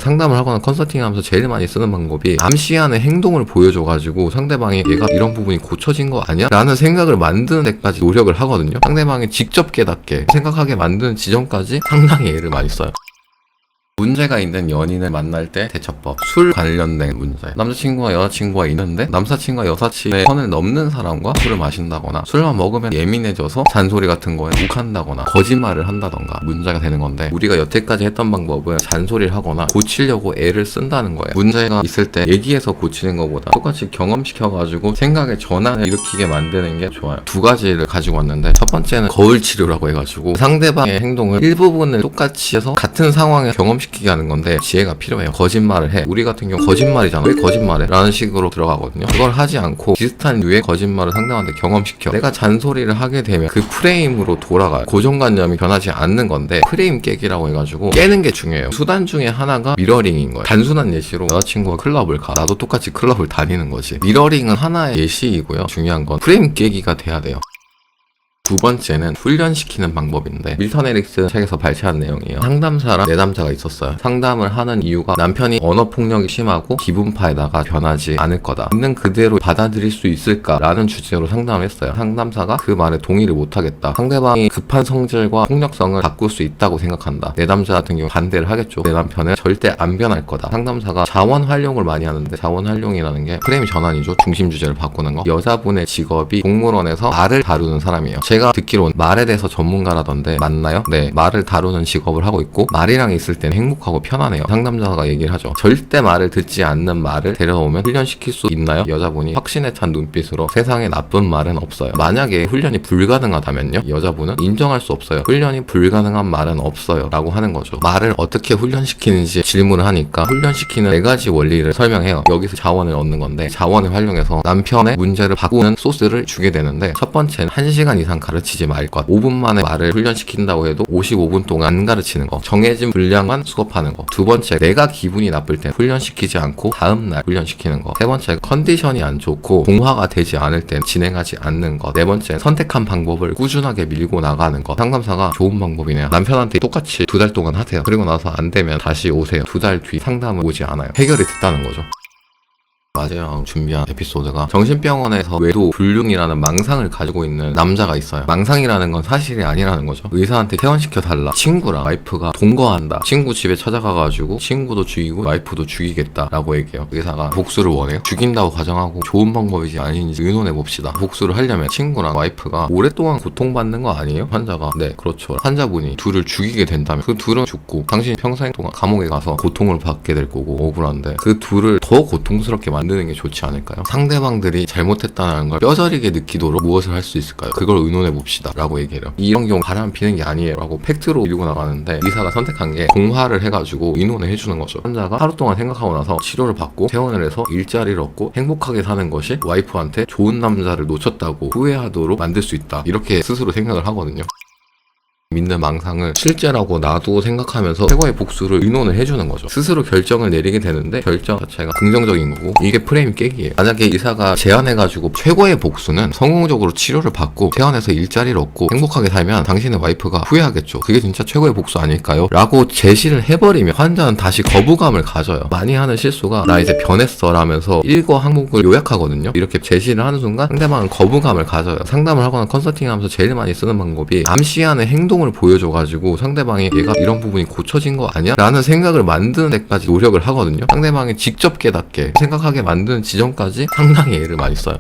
상담을 하거나 컨설팅하면서 제일 많이 쓰는 방법이 암시하는 행동을 보여줘가지고 상대방이 얘가 이런 부분이 고쳐진 거 아니야? 라는 생각을 만드는 데까지 노력을 하거든요. 상대방이 직접 깨닫게 생각하게 만드는 지점까지 상당히 애를 많이 써요. 문제가 있는 연인을 만날 때 대처법. 술 관련된 문제. 남자친구와 여자친구가 있는데 남사친과 여사친의 선을 넘는 사람과 술을 마신다거나 술만 먹으면 예민해져서 잔소리 같은 거에 욱한다거나 거짓말을 한다던가 문제가 되는 건데, 우리가 여태까지 했던 방법은 잔소리를 하거나 고치려고 애를 쓴다는 거예요. 문제가 있을 때 얘기해서 고치는 것보다 똑같이 경험시켜가지고 생각의 전환을 일으키게 만드는 게 좋아요. 두 가지를 가지고 왔는데, 첫 번째는 거울 치료라고 해가지고 상대방의 행동을 일부분을 똑같이 해서 같은 상황에 경험시키게 하는 건데 지혜가 필요해요. 거짓말을 해. 우리 같은 경우 거짓말이잖아. 왜 거짓말해? 라는 식으로 들어가거든요. 그걸 하지 않고 비슷한 류의 거짓말을 상대방한테 경험시켜. 내가 잔소리를 하게 되면 그 프레임으로 돌아가요. 고정관념이 변하지 않는 건데 프레임 깨기라고 해가지고 깨는 게 중요해요. 수단 중에 하나가 미러링인 거예요. 단순한 예시로 여자친구가 클럽을 가. 나도 똑같이 클럽을 다니는 거지. 미러링은 하나의 예시이고요. 중요한 건 프레임 깨기가 돼야 돼요. 두 번째는 훈련시키는 방법인데, 밀턴 에릭슨 책에서 발췌한 내용이에요. 상담사랑 내담자가 있었어요. 상담을 하는 이유가 남편이 언어폭력이 심하고 기분파에다가 변하지 않을 거다. 있는 그대로 받아들일 수 있을까라는 주제로 상담을 했어요. 상담사가 그 말에 동의를 못하겠다. 상대방이 급한 성질과 폭력성을 바꿀 수 있다고 생각한다. 내담자 같은 경우 반대를 하겠죠. 내 남편은 절대 안 변할 거다. 상담사가 자원 활용을 많이 하는데, 자원 활용이라는 게 프레임 전환이죠. 중심 주제를 바꾸는 거. 여자분의 직업이 동물원에서 말을 다루는 사람이에요. 제가 듣기로는 말에 대해서 전문가라던데 맞나요? 네, 말을 다루는 직업을 하고 있고 말이랑 있을 때는 행복하고 편하네요. 상담자가 얘기를 하죠. 절대 말을 듣지 않는 말을 데려오면 훈련시킬 수 있나요? 여자분이 확신에 찬 눈빛으로 세상에 나쁜 말은 없어요. 만약에 훈련이 불가능하다면요? 여자분은 인정할 수 없어요. 훈련이 불가능한 말은 없어요 라고 하는 거죠. 말을 어떻게 훈련시키는지 질문을 하니까 훈련시키는 4가지 원리를 설명해요. 여기서 자원을 얻는 건데, 자원을 활용해서 남편의 문제를 바꾸는 소스를 주게 되는데, 첫 번째는 1시간 이상 가르치지 말 것. 5분 만에 말을 훈련시킨다고 해도 55분 동안 안 가르치는 거. 정해진 분량만 수업하는 거. 두 번째, 내가 기분이 나쁠 때 훈련시키지 않고 다음날 훈련시키는 거. 세 번째, 컨디션이 안 좋고 동화가 되지 않을 때 진행하지 않는 거. 네 번째, 선택한 방법을 꾸준하게 밀고 나가는 거. 상담사가 좋은 방법이네요. 남편한테 똑같이 2달 동안 하세요. 그리고 나서 안 되면 다시 오세요. 2달 뒤 상담은 오지 않아요. 해결이 됐다는 거죠. 마지막 준비한 에피소드가, 정신병원에서 외도 불륜이라는 망상을 가지고 있는 남자가 있어요. 망상이라는 건 사실이 아니라는 거죠. 의사한테 퇴원시켜달라. 친구랑 와이프가 동거한다. 친구 집에 찾아가가지고 친구도 죽이고 와이프도 죽이겠다 라고 얘기해요. 의사가 복수를 원해요. 죽인다고 가정하고 좋은 방법이지 아닌지 의논해봅시다. 복수를 하려면 친구랑 와이프가 오랫동안 고통받는 거 아니에요? 환자가 네 그렇죠. 환자분이 둘을 죽이게 된다면 그 둘은 죽고 당신이 평생 동안 감옥에 가서 고통을 받게 될 거고 억울한데, 그 둘을 더 고통스럽게 만드는 게 좋지 않을까요? 상대방들이 잘못했다는 걸 뼈저리게 느끼도록 무엇을 할 수 있을까요? 그걸 의논해 봅시다 라고 얘기해요. 이런 경우 바람 피는 게 아니에요 라고 팩트로 밀고 나가는데, 의사가 선택한 게 공화를 해가지고 의논을 해주는 거죠. 환자가 하루 동안 생각하고 나서 치료를 받고 퇴원을 해서 일자리를 얻고 행복하게 사는 것이 와이프한테 좋은 남자를 놓쳤다고 후회하도록 만들 수 있다, 이렇게 스스로 생각을 하거든요. 믿는 망상을 실제라고 나도 생각하면서 최고의 복수를 의논을 해주는 거죠. 스스로 결정을 내리게 되는데 결정 자체가 긍정적인 거고, 이게 프레임 깨기예요. 만약에 의사가 제안해가지고 최고의 복수는 성공적으로 치료를 받고 퇴원해서 일자리를 얻고 행복하게 살면 당신의 와이프가 후회하겠죠. 그게 진짜 최고의 복수 아닐까요? 라고 제시를 해버리면 환자는 다시 거부감을 가져요. 많이 하는 실수가 나 이제 변했어 라면서 일거 항목을 요약하거든요. 이렇게 제시를 하는 순간 상대방은 거부감을 가져요. 상담을 하거나 컨설팅하면서 제일 많이 쓰는 방법이 암시하는 행동을 보여줘가지고 상대방이 얘가 이런 부분이 고쳐진 거 아니야? 라는 생각을 만드는 데까지 노력을 하거든요. 상대방이 직접 깨닫게 생각하게 만드는 지점까지 상당히 애를 많이 써요.